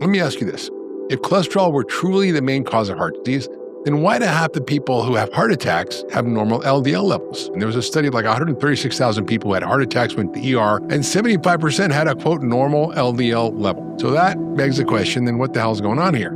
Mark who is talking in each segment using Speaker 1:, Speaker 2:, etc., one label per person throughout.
Speaker 1: Let me ask you this. If cholesterol were truly the main cause of heart disease, then why do half the people who have heart attacks have normal LDL levels? And there was a study of like 136,000 people who had heart attacks, went to the ER, and 75% had a, quote, normal LDL level. So that begs the question, then what the hell is going on here?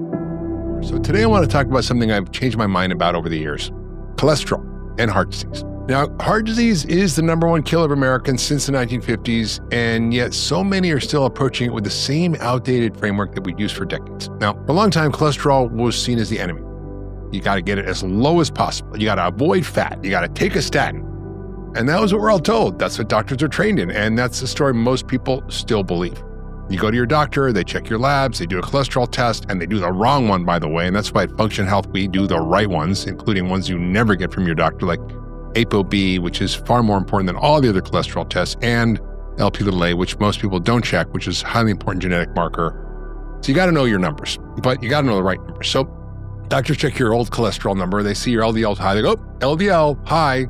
Speaker 1: So today I want to talk about something I've changed my mind about over the years, cholesterol and heart disease. Now, heart disease is the #1 killer of Americans since the 1950s, and yet so many are still approaching it with the same outdated framework that we've used for decades. Now, for a long time, cholesterol was seen as the enemy. You got to get it as low as possible. You got to avoid fat. You got to take a statin. And that was what we're all told. That's what doctors are trained in, and that's the story most people still believe. You go to your doctor, they check your labs, they do a cholesterol test, and they do the wrong one, by the way, and that's why at Function Health, we do the right ones, including ones you never get from your doctor, like ApoB, which is far more important than all the other cholesterol tests, and Lp(a), which most people don't check, which is a highly important genetic marker. So you got to know your numbers, but you got to know the right numbers. So doctors check your old cholesterol number. They see your LDL high. They go, oh, LDL high,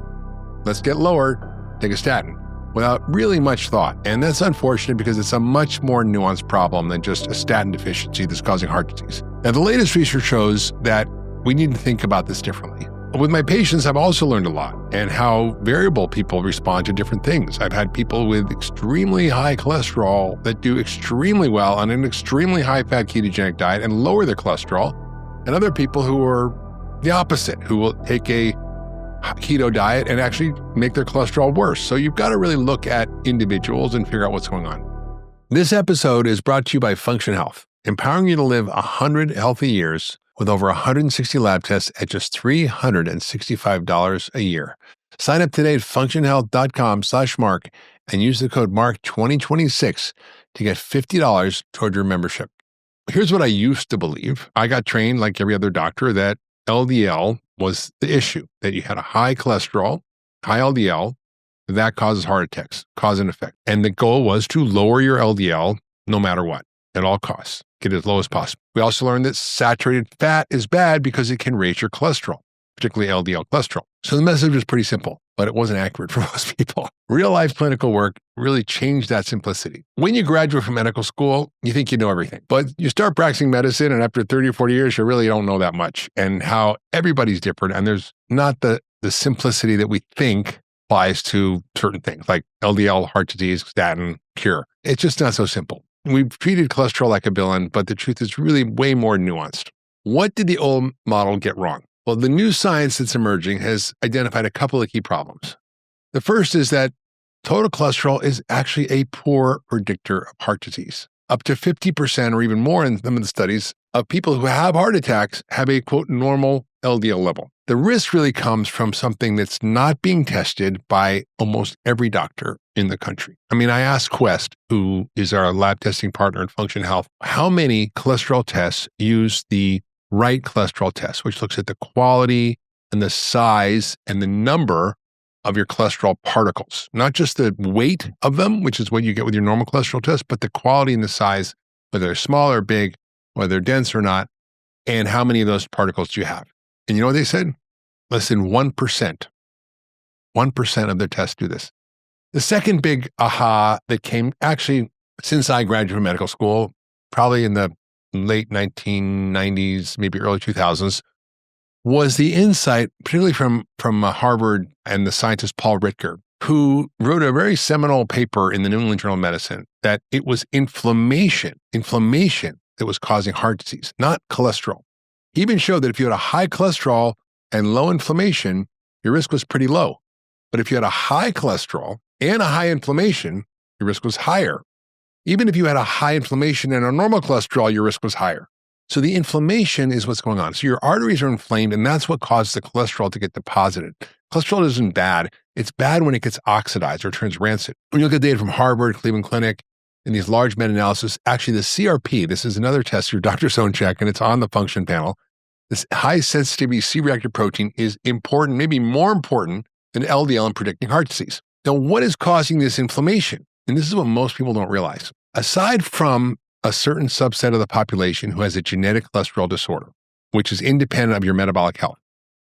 Speaker 1: let's get lower, take a statin, without really much thought. And that's unfortunate because it's a much more nuanced problem than just a statin deficiency that's causing heart disease. Now, the latest research shows that we need to think about this differently. With my patients, I've also learned a lot and how variable people respond to different things. I've had people with extremely high cholesterol that do extremely well on an extremely high-fat ketogenic diet and lower their cholesterol, and other people who are the opposite, who will take a keto diet and actually make their cholesterol worse. So you've got to really look at individuals and figure out what's going on. This episode is brought to you by Function Health, empowering you to live 100 healthy years with over 160 lab tests at just $365 a year. Sign up today at functionhealth.com/Mark and use the code MARK2026 to get $50 toward your membership. Here's what I used to believe. I got trained like every other doctor that LDL was the issue, that you had a high cholesterol, high LDL, that causes heart attacks, cause and effect. And the goal was to lower your LDL no matter what, at all costs, get it as low as possible. We also learned that saturated fat is bad because it can raise your cholesterol, particularly LDL cholesterol. So the message was pretty simple, but it wasn't accurate for most people. Real life clinical work really changed that simplicity. When you graduate from medical school, you think you know everything, but you start practicing medicine, and after 30 or 40 years, you really don't know that much, and how everybody's different, and there's not the simplicity that we think applies to certain things like LDL, heart disease, statin, cure. It's just not so simple. We've treated cholesterol like a villain, but the truth is really way more nuanced. What did the old model get wrong? Well, the new science that's emerging has identified a couple of key problems. The first is that total cholesterol is actually a poor predictor of heart disease. Up to 50% or even more in some of the studies of people who have heart attacks have a, quote, normal LDL level. The risk really comes from something that's not being tested by almost every doctor in the country. I mean, I asked Quest, who is our lab testing partner in Function Health, how many cholesterol tests use the right cholesterol test, which looks at the quality and the size and the number of your cholesterol particles, not just the weight of them, which is what you get with your normal cholesterol test, but the quality and the size, whether they're small or big, whether they're dense or not, and how many of those particles do you have. And you know what they said? Less than 1%. 1% of their tests do this. The second big aha that came actually since I graduated from medical school, probably in the late 1990s, maybe early 2000s, was the insight, particularly from Harvard and the scientist Paul Ritker, who wrote a very seminal paper in the New England Journal of Medicine that it was inflammation that was causing heart disease, not cholesterol. He even showed that if you had a high cholesterol and low inflammation, your risk was pretty low. But if you had a high cholesterol and a high inflammation, your risk was higher. Even if you had a high inflammation and a normal cholesterol, your risk was higher. So the inflammation is what's going on. So your arteries are inflamed, and that's what causes the cholesterol to get deposited. Cholesterol isn't bad. It's bad when it gets oxidized or turns rancid. When you look at data from Harvard, Cleveland Clinic, in these large meta-analysis, actually the CRP, this is another test your doctor's own check, and it's on the function panel. This high sensitivity C-reactive protein is important, maybe more important than LDL in predicting heart disease. Now, what is causing this inflammation? And this is what most people don't realize. Aside from a certain subset of the population who has a genetic cholesterol disorder, which is independent of your metabolic health,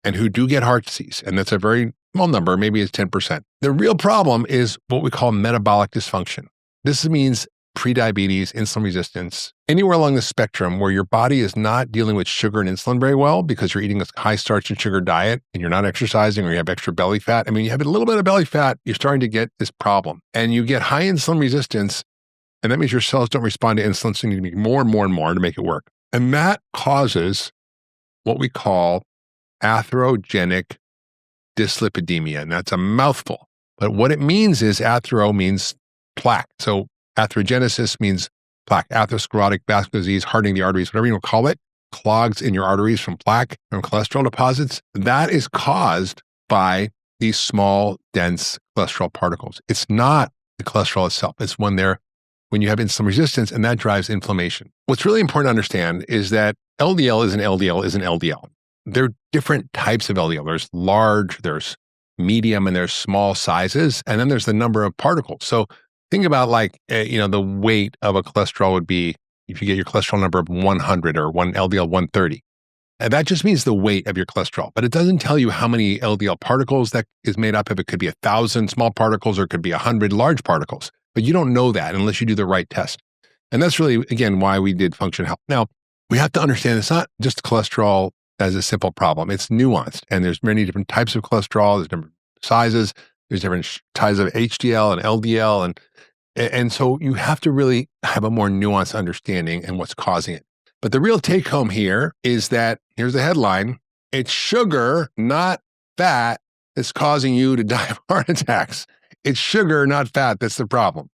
Speaker 1: and who do get heart disease, and that's a very small number, maybe it's 10%. The real problem is what we call metabolic dysfunction. This means prediabetes, insulin resistance, anywhere along the spectrum where your body is not dealing with sugar and insulin very well because you're eating a high starch and sugar diet and you're not exercising or you have extra belly fat. I mean, you have a little bit of belly fat, you're starting to get this problem. And you get high insulin resistance, and that means your cells don't respond to insulin, so you need to make more and more and more to make it work. And that causes what we call atherogenic dyslipidemia. And that's a mouthful. But what it means is athero means plaque. So atherogenesis means plaque, atherosclerotic vascular disease, hardening the arteries, whatever you want to call it, clogs in your arteries from plaque, from cholesterol deposits. That is caused by these small, dense cholesterol particles. It's not the cholesterol itself. It's when you have insulin resistance, and that drives inflammation. What's really important to understand is that LDL is an LDL. There are different types of LDL. There's large, there's medium, and there's small sizes, and then there's the number of particles. So think about the weight of a cholesterol would be if you get your cholesterol number of 100 or one LDL 130. And that just means the weight of your cholesterol, but it doesn't tell you how many LDL particles that is made up of. It could be 1,000 small particles or it could be 100 large particles, but you don't know that unless you do the right test. And that's really, again, why we did function health. Now, we have to understand it's not just cholesterol as a simple problem. It's nuanced, and there's many different types of cholesterol. There's different sizes. There's different types of HDL and LDL, and so you have to really have a more nuanced understanding and what's causing it. But the real take home here is that, here's the headline, it's sugar, not fat, that's causing you to die of heart attacks. It's sugar, not fat, that's the problem.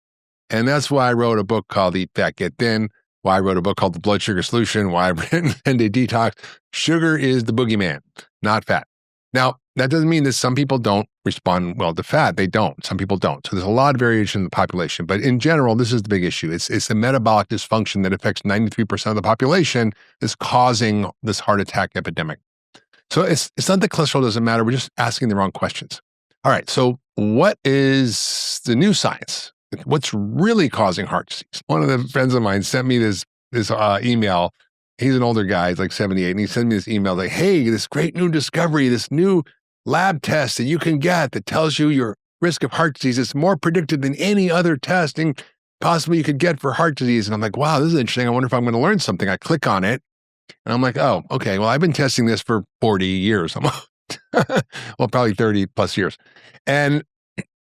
Speaker 1: And that's why I wrote a book called Eat Fat, Get Thin, why I wrote a book called The Blood Sugar Solution, why I've written 10-Day Detox. Sugar is the boogeyman, not fat. Now, that doesn't mean that some people don't respond well to fat. They don't. Some people don't. So there's a lot of variation in the population. But in general, this is the big issue. It's the metabolic dysfunction that affects 93% of the population that's causing this heart attack epidemic. So it's not that cholesterol doesn't matter. We're just asking the wrong questions. All right. So what is the new science? What's really causing heart disease? One of the friends of mine sent me this email. He's an older guy. He's like 78. And he sent me this email like, hey, this great new discovery, this new lab test that you can get that tells you your risk of heart disease is more predictive than any other testing possibly you could get for heart disease. And I'm like, wow, this is interesting. I wonder if I'm going to learn something. I click on it and I'm like, oh, okay. Well, I've been testing this for 40 years. Well, probably 30 plus years. And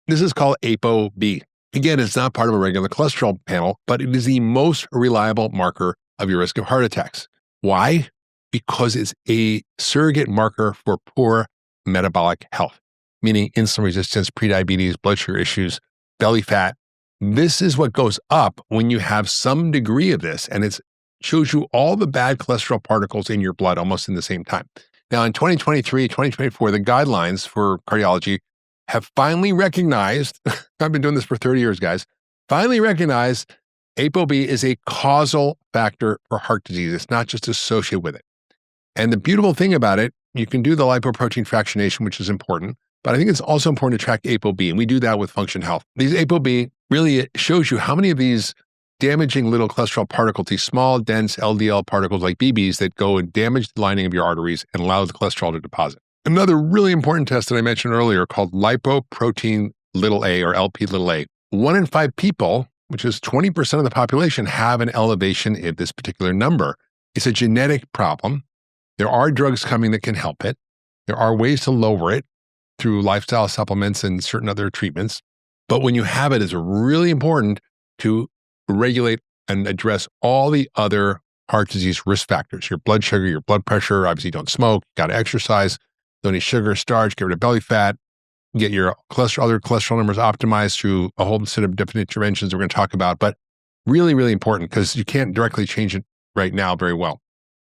Speaker 1: this is called ApoB. Again, it's not part of a regular cholesterol panel, but it is the most reliable marker of your risk of heart attacks. Why? Because it's a surrogate marker for poor metabolic health, meaning insulin resistance, prediabetes, blood sugar issues, belly fat. This is what goes up when you have some degree of this, and it shows you all the bad cholesterol particles in your blood almost in the same time. Now, in 2023, 2024, the guidelines for cardiology have finally recognized, I've been doing this for 30 years, guys, finally recognized ApoB is a causal factor for heart disease. It's not just associated with it. And the beautiful thing about it, you can do the lipoprotein fractionation, which is important, but I think it's also important to track ApoB, and we do that with Function Health. These ApoB really shows you how many of these damaging little cholesterol particles, these small, dense LDL particles like BBs that go and damage the lining of your arteries and allow the cholesterol to deposit. Another really important test that I mentioned earlier called lipoprotein little a or LP little a. 1 in 5 people, which is 20% of the population, have an elevation in this particular number. It's a genetic problem. There are drugs coming that can help it. There are ways to lower it through lifestyle supplements and certain other treatments. But when you have it, it's really important to regulate and address all the other heart disease risk factors. Your blood sugar, your blood pressure, obviously don't smoke, got to exercise, don't eat sugar, starch, get rid of belly fat, get your other cholesterol numbers optimized through a whole set of different interventions we're going to talk about. But really, really important because you can't directly change it right now very well.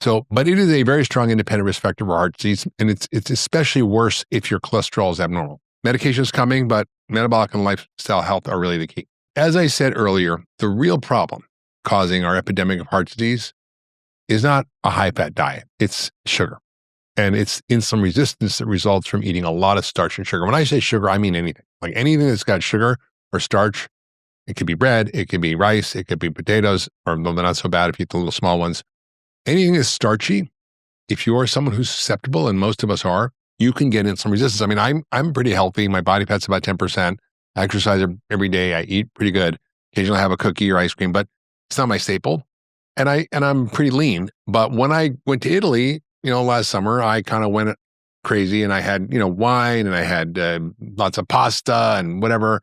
Speaker 1: So, but it is a very strong independent risk factor for heart disease, and it's especially worse if your cholesterol is abnormal. Medication is coming, but metabolic and lifestyle health are really the key. As I said earlier, the real problem causing our epidemic of heart disease is not a high-fat diet. It's sugar. And it's insulin resistance that results from eating a lot of starch and sugar. When I say sugar, I mean anything. Like anything that's got sugar or starch. It could be bread, it could be rice, it could be potatoes, or they're not so bad if you eat the little small ones. Anything that's starchy, if you're someone who's susceptible, and most of us are, you can get insulin resistance. I mean, I'm pretty healthy. My body fat's about 10%. I exercise every day. I eat pretty good. Occasionally I have a cookie or ice cream, but it's not my staple. And I'm pretty lean. But when I went to Italy, last summer, I kind of went crazy and I had, wine and I had lots of pasta and whatever,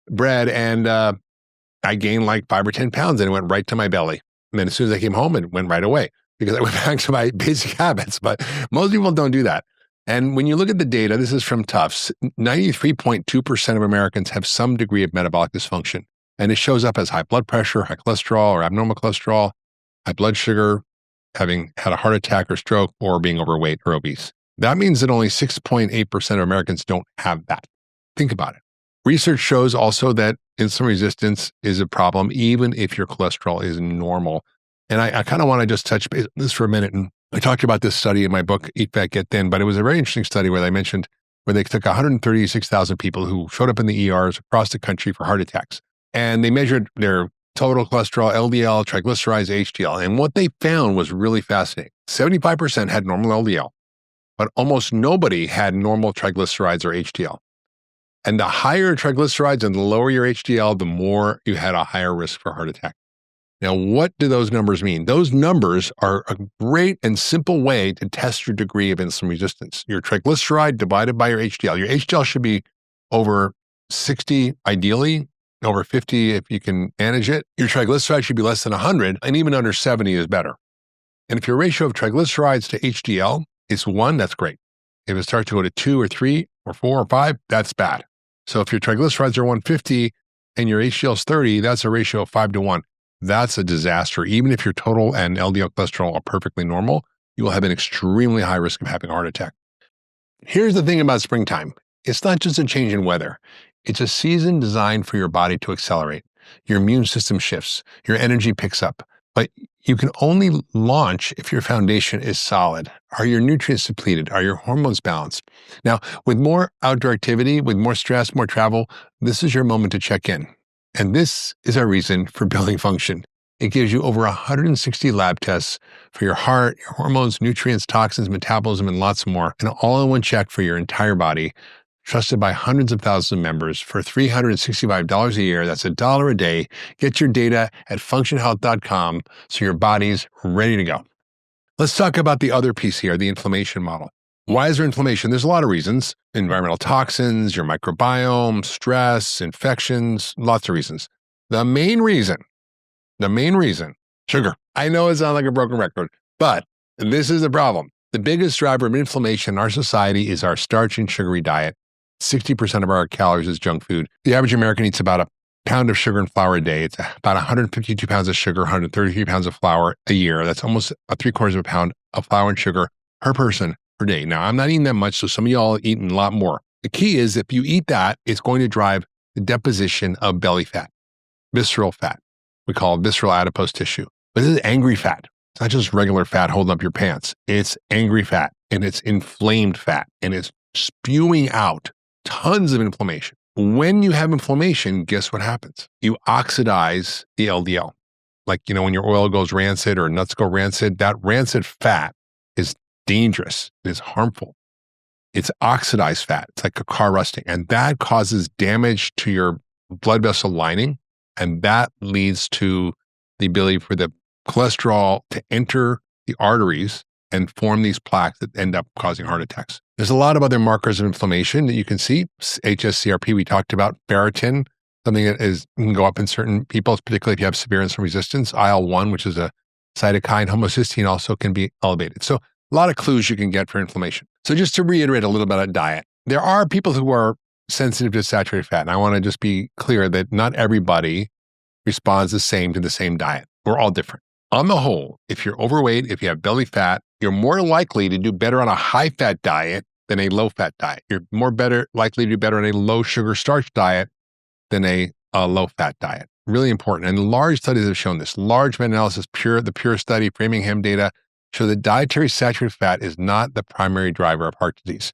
Speaker 1: bread. And I gained like 5 or 10 pounds and it went right to my belly. And then as soon as I came home, it went right away because I went back to my basic habits. But most people don't do that. And when you look at the data, this is from Tufts, 93.2% of Americans have some degree of metabolic dysfunction. And it shows up as high blood pressure, high cholesterol or abnormal cholesterol, high blood sugar, having had a heart attack or stroke, or being overweight or obese. That means that only 6.8% of Americans don't have that. Think about it. Research shows also that insulin resistance is a problem, even if your cholesterol is normal. And I kind of want to just touch base on this for a minute. And I talked about this study in my book, Eat Fat, Get Thin, but it was a very interesting study where they mentioned where they took 136,000 people who showed up in the ERs across the country for heart attacks. And they measured their total cholesterol, LDL, triglycerides, HDL. And what they found was really fascinating. 75% had normal LDL, but almost nobody had normal triglycerides or HDL. And the higher triglycerides and the lower your HDL, the more you had a higher risk for heart attack. Now, what do those numbers mean? Those numbers are a great and simple way to test your degree of insulin resistance. Your triglyceride divided by your HDL. Your HDL should be over 60, ideally, over 50 if you can manage it. Your triglyceride should be less than 100, and even under 70 is better. And if your ratio of triglycerides to HDL is 1, that's great. If it starts to go to 2 or 3 or 4 or 5, that's bad. So if your triglycerides are 150 and your HDL is 30, that's a ratio of 5 to 1. That's a disaster. Even if your total and LDL cholesterol are perfectly normal, you will have an extremely high risk of having a heart attack. Here's the thing about springtime. It's not just a change in weather. It's a season designed for your body to accelerate. Your immune system shifts. Your energy picks up. But you can only launch if your foundation is solid. Are your nutrients depleted? Are your hormones balanced? Now, with more outdoor activity, with more stress, more travel, this is your moment to check in. And this is our reason for building function. It gives you over 160 lab tests for your heart, your hormones, nutrients, toxins, metabolism, and lots more, and all in one check for your entire body, trusted by hundreds of thousands of members for $365 a year. That's $1 a day. Get your data at functionhealth.com so your body's ready to go. Let's talk about the other piece here, the inflammation model. Why is there inflammation? There's a lot of reasons. Environmental toxins, your microbiome, stress, infections, lots of reasons. The main reason, sugar. I know it sounds like a broken record, but this is the problem. The biggest driver of inflammation in our society is our starch and sugary diet. 60% of our calories is junk food. The average American eats about a pound of sugar and flour a day. It's about 152 pounds of sugar, 133 pounds of flour a year. That's almost 3/4 of a pound of flour and sugar per person per day. Now, I'm not eating that much, so some of y'all are eating a lot more. The key is if you eat that, it's going to drive the deposition of belly fat, visceral fat. We call it visceral adipose tissue. But this is angry fat. It's not just regular fat holding up your pants. It's angry fat, and it's inflamed fat, and it's spewing out tons of inflammation. When you have inflammation, guess what happens? You oxidize the LDL. Like, when your oil goes rancid or nuts go rancid, that rancid fat is dangerous. It is harmful. It's oxidized fat. It's like a car rusting. And that causes damage to your blood vessel lining. And that leads to the ability for the cholesterol to enter the arteries and form these plaques that end up causing heart attacks. There's a lot of other markers of inflammation that you can see. HSCRP, we talked about. Ferritin, something that can go up in certain people, particularly if you have severe insulin resistance. IL-1, which is a cytokine. Homocysteine also can be elevated. So a lot of clues you can get for inflammation. So just to reiterate a little bit on diet, there are people who are sensitive to saturated fat. And I want to just be clear that not everybody responds the same to the same diet. We're all different. On the whole, if you're overweight, if you have belly fat, you're more likely to do better on a high-fat diet than a low-fat diet. You're likely to do better on a low-sugar starch diet than a low-fat diet. Really important. And large studies have shown this. Large meta-analysis, the Pure study, Framingham data, show that dietary saturated fat is not the primary driver of heart disease.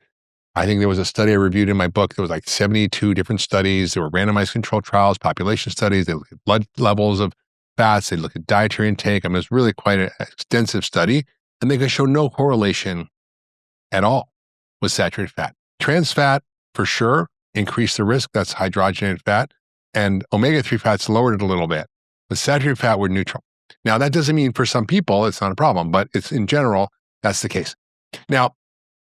Speaker 1: I think there was a study I reviewed in my book. There was like 72 different studies. There were randomized controlled trials, population studies. They looked at blood levels of fats. They looked at dietary intake. I mean, it was really quite an extensive study. And they could show no correlation at all with saturated fat. Trans fat, for sure, increase the risk. That's hydrogenated fat. and omega-3 fats lowered it a little bit, but saturated fat were neutral. Now, that doesn't mean for some people it's not a problem, but it's in general, that's the case. Now,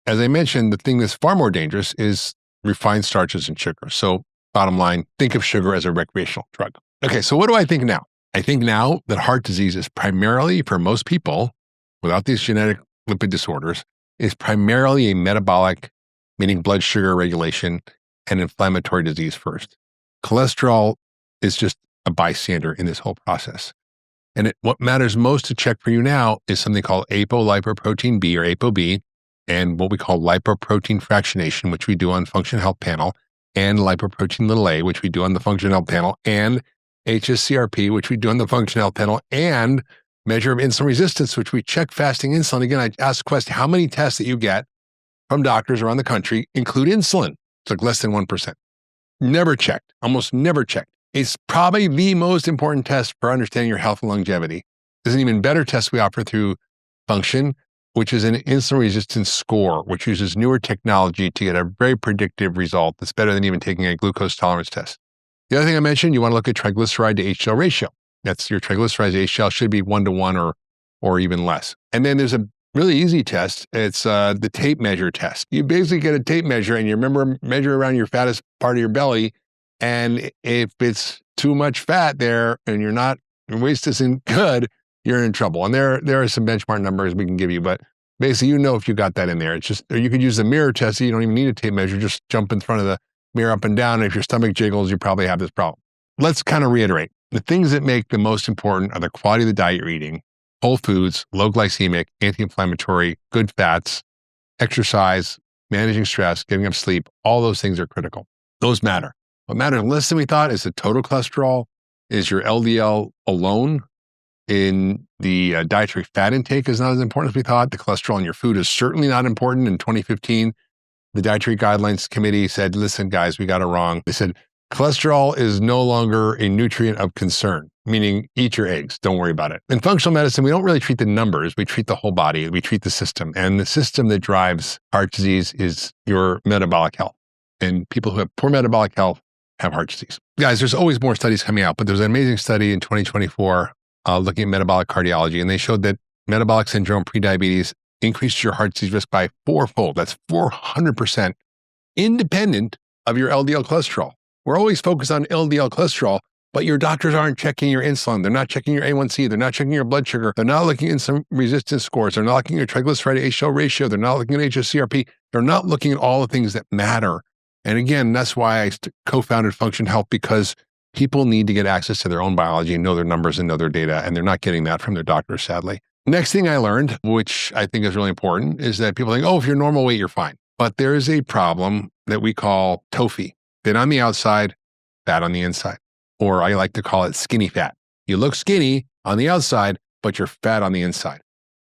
Speaker 1: as I mentioned, the thing that's far more dangerous is refined starches and sugar. So bottom line, think of sugar as a recreational drug. Okay, so what do I think now? I think now that heart disease is primarily, for most people, without these genetic lipid disorders, is primarily a metabolic, meaning blood sugar regulation and inflammatory disease first. Cholesterol is just a bystander in this whole process. And what matters most to check for you now is something called apolipoprotein B or ApoB, and what we call lipoprotein fractionation, which we do on Function Health Panel, and lipoprotein little a, which we do on the Function Health Panel, and HSCRP, which we do on the Function Health Panel, and measure of insulin resistance, which we check fasting insulin. Again, I asked the question, how many tests that you get from doctors around the country include insulin? It's like less than 1%. Never checked, almost never checked. It's probably the most important test for understanding your health and longevity. There's an even better test we offer through Function, which is an insulin resistance score, which uses newer technology to get a very predictive result that's better than even taking a glucose tolerance test. The other thing I mentioned, you want to look at triglyceride to HDL ratio. That's your triglycerides to HDL should be 1-to-1 or even less. And then there's a really easy test. It's the tape measure test. You basically get a tape measure and you measure around your fattest part of your belly. And if it's too much fat there and your waist isn't good, you're in trouble. And there are some benchmark numbers we can give you, but basically, if you got that in there. It's just, or you could use the mirror test. You don't even need a tape measure. Just jump in front of the mirror up and down. And if your stomach jiggles, you probably have this problem. Let's kind of reiterate. The things that make the most important are the quality of the diet you're eating, whole foods, low glycemic, anti-inflammatory, good fats, exercise, managing stress, getting enough sleep. All those things are critical. Those matter. What matters less than we thought is the total cholesterol, is your LDL alone. In the dietary fat intake is not as important as we thought. The cholesterol in your food is certainly not important. In 2015, the Dietary Guidelines Committee said, listen, guys, we got it wrong. They said, cholesterol is no longer a nutrient of concern, meaning eat your eggs. Don't worry about it. In functional medicine, we don't really treat the numbers. We treat the whole body. We treat the system. And the system that drives heart disease is your metabolic health. And people who have poor metabolic health have heart disease. Guys, there's always more studies coming out, but there's an amazing study in 2024 looking at metabolic cardiology, and they showed that metabolic syndrome, prediabetes, increased your heart disease risk by 4-fold. That's 400% independent of your LDL cholesterol. We're always focused on LDL cholesterol, but your doctors aren't checking your insulin. They're not checking your A1C. They're not checking your blood sugar. They're not looking at insulin resistance scores. They're not looking at your triglyceride to HDL ratio. They're not looking at HSCRP. They're not looking at all the things that matter. And again, that's why I co-founded Function Health, because people need to get access to their own biology and know their numbers and know their data, and they're not getting that from their doctors, sadly. Next thing I learned, which I think is really important, is that people think, if you're normal weight, you're fine. But there is a problem that we call TOFI, thin on the outside, fat on the inside. Or I like to call it skinny fat. You look skinny on the outside, but you're fat on the inside.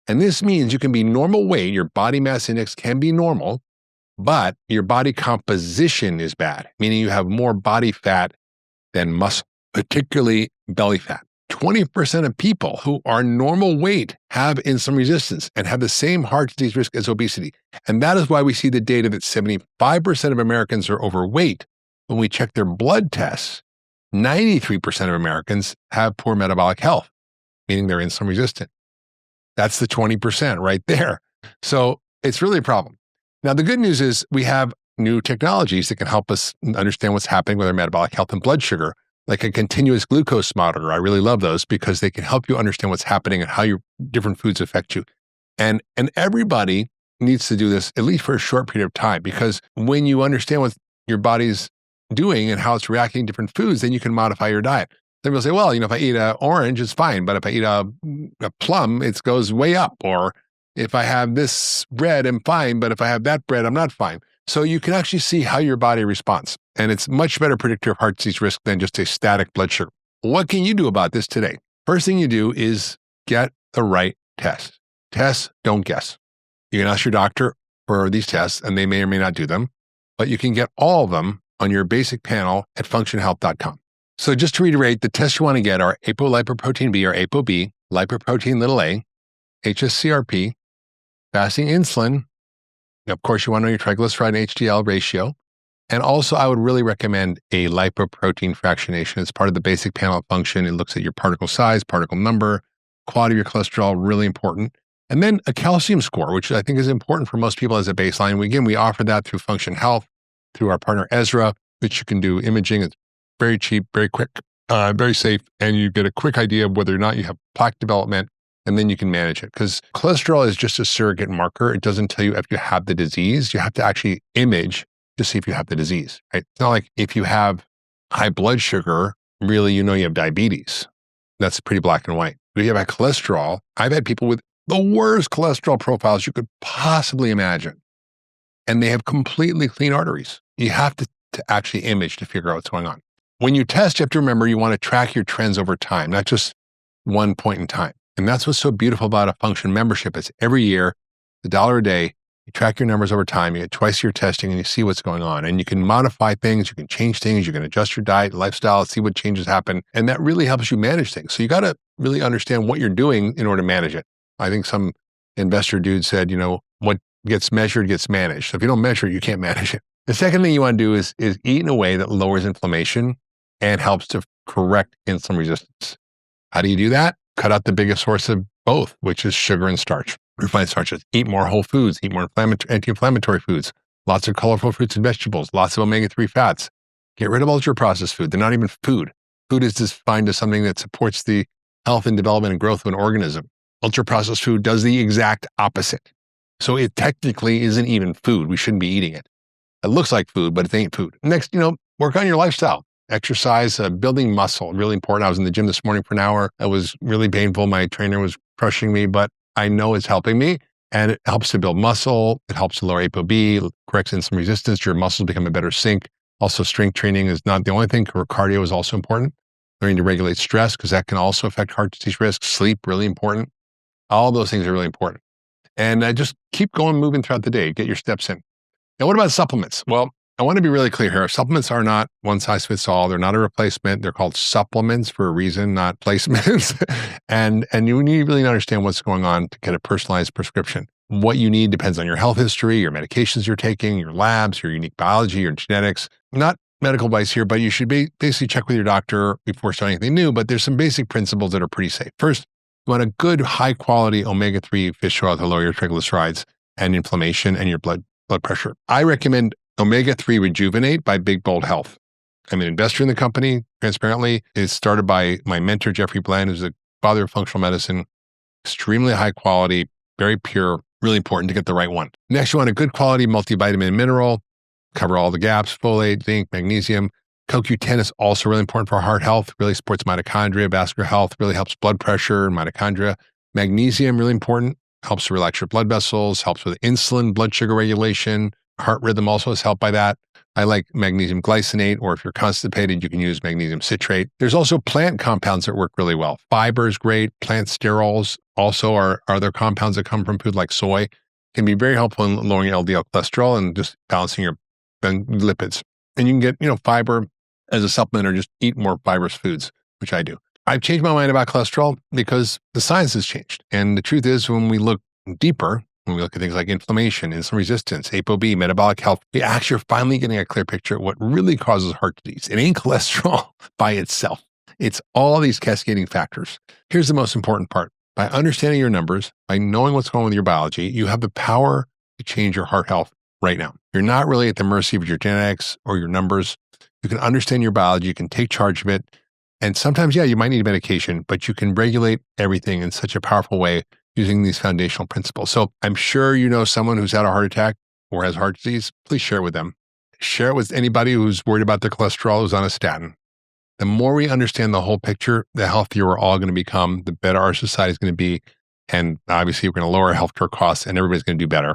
Speaker 1: And this means you can be normal weight, your body mass index can be normal, but your body composition is bad, meaning you have more body fat than muscle, particularly belly fat. 20% of people who are normal weight have insulin resistance and have the same heart disease risk as obesity. And that is why we see the data that 75% of Americans are overweight. When we check their blood tests, 93% of Americans have poor metabolic health, meaning they're insulin resistant. That's the 20% right there. So it's really a problem. Now, the good news is we have new technologies that can help us understand what's happening with our metabolic health and blood sugar, like a continuous glucose monitor. I really love those because they can help you understand what's happening and how your different foods affect you. And everybody needs to do this at least for a short period of time, because when you understand what your body's doing and how it's reacting to different foods, then you can modify your diet. Then people say, well, if I eat an orange, it's fine. But if I eat a plum, it goes way up. Or if I have this bread, I'm fine. But if I have that bread, I'm not fine. So you can actually see how your body responds. And it's much better predictor of heart disease risk than just a static blood sugar. What can you do about this today? First thing you do is get the right test. Test, don't guess. You can ask your doctor for these tests, and they may or may not do them. But you can get all of them on your basic panel at functionhealth.com. So just to reiterate, the tests you want to get are apolipoprotein B or ApoB, lipoprotein little a, HSCRP, fasting insulin. Of course, you want to know your triglyceride and HDL ratio, And also, I would really recommend a lipoprotein fractionation. It's part of the basic panel of function. It looks at your particle size, particle number, quality of your cholesterol, really important. And then a calcium score, which I think is important for most people as a baseline. We offer that through Function Health, through our partner Ezra, which you can do imaging. It's very cheap, very quick, very safe, and you get a quick idea of whether or not you have plaque development, and then you can manage it. Because cholesterol is just a surrogate marker. It doesn't tell you if you have the disease. You have to actually image to see if you have the disease, right? It's not like if you have high blood sugar, really, you have diabetes. That's pretty black and white. If you have cholesterol, I've had people with the worst cholesterol profiles you could possibly imagine, and they have completely clean arteries. You have to actually image to figure out what's going on. When you test, you have to remember you want to track your trends over time, not just one point in time. And that's what's so beautiful about a Function membership. It's every year, $1 a day. You track your numbers over time. You get twice your testing and you see what's going on. And you can modify things. You can change things. You can adjust your diet, lifestyle, see what changes happen. And that really helps you manage things. So you got to really understand what you're doing in order to manage it. I think some investor dude said, what gets measured gets managed. So if you don't measure it, you can't manage it. The second thing you want to do is eat in a way that lowers inflammation and helps to correct insulin resistance. How do you do that? Cut out the biggest source of both, which is sugar and starch. Refined starches. Eat more whole foods. Eat more anti-inflammatory foods. Lots of colorful fruits and vegetables. Lots of omega-3 fats. Get rid of ultra-processed food. They're not even food. Food is defined as something that supports the health and development and growth of an organism. Ultra-processed food does the exact opposite. So it technically isn't even food. We shouldn't be eating it. It looks like food, but it ain't food. Next, work on your lifestyle. Exercise, building muscle, really important. I was in the gym this morning for an hour. It was really painful. My trainer was crushing me, but I know it's helping me, and it helps to build muscle. It helps to lower ApoB, corrects insulin resistance. Your muscles become a better sync. Also, strength training is not the only thing. Cardio is also important. Learning to regulate stress, because that can also affect heart disease risk. Sleep, really important. All those things are really important. And just keep going, moving throughout the day. Get your steps in. Now, what about supplements? Well, I want to be really clear here. Supplements are not one size fits all. They're not a replacement. They're called supplements for a reason, not placements. and you need to really understand what's going on to get a personalized prescription. What you need depends on your health history, your medications you're taking, your labs, your unique biology, your genetics. Not medical advice here, but you should basically check with your doctor before starting anything new. But there's some basic principles that are pretty safe. First, you want a good, high-quality omega-3 fish oil to lower your triglycerides and inflammation and your blood pressure. I recommend Omega-3 Rejuvenate by Big Bold Health. I'm an investor in the company, transparently. It's started by my mentor, Jeffrey Bland, who's the father of functional medicine. Extremely high quality, very pure, really important to get the right one. Next, you want a good quality multivitamin and mineral, cover all the gaps, folate, zinc, magnesium. CoQ10 is also really important for heart health, really supports mitochondria, vascular health, really helps blood pressure and mitochondria. Magnesium, really important, helps to relax your blood vessels, helps with insulin, blood sugar regulation. Heart rhythm also is helped by that. I like magnesium glycinate, or if you're constipated, you can use magnesium citrate. There's also plant compounds that work really well. Fiber is great. Plant sterols also are other compounds that come from food like soy. Can be very helpful in lowering LDL cholesterol and just balancing your lipids. And you can get, fiber as a supplement or just eat more fibrous foods, which I do. I've changed my mind about cholesterol because the science has changed. And the truth is, when we look deeper, when we look at things like inflammation, insulin resistance, ApoB, metabolic health, we actually are finally getting a clear picture of what really causes heart disease. It ain't cholesterol by itself. It's all these cascading factors. Here's the most important part. By understanding your numbers, by knowing what's going on with your biology, you have the power to change your heart health right now. You're not really at the mercy of your genetics or your numbers. You can understand your biology. You can take charge of it. And sometimes, you might need a medication, but you can regulate everything in such a powerful way using these foundational principles. So I'm sure you know someone who's had a heart attack or has heart disease. Please share it with them. Share it with anybody who's worried about their cholesterol, who's on a statin. The more we understand the whole picture, the healthier we're all going to become, the better our society is going to be. And obviously, we're going to lower healthcare costs and everybody's going to do better.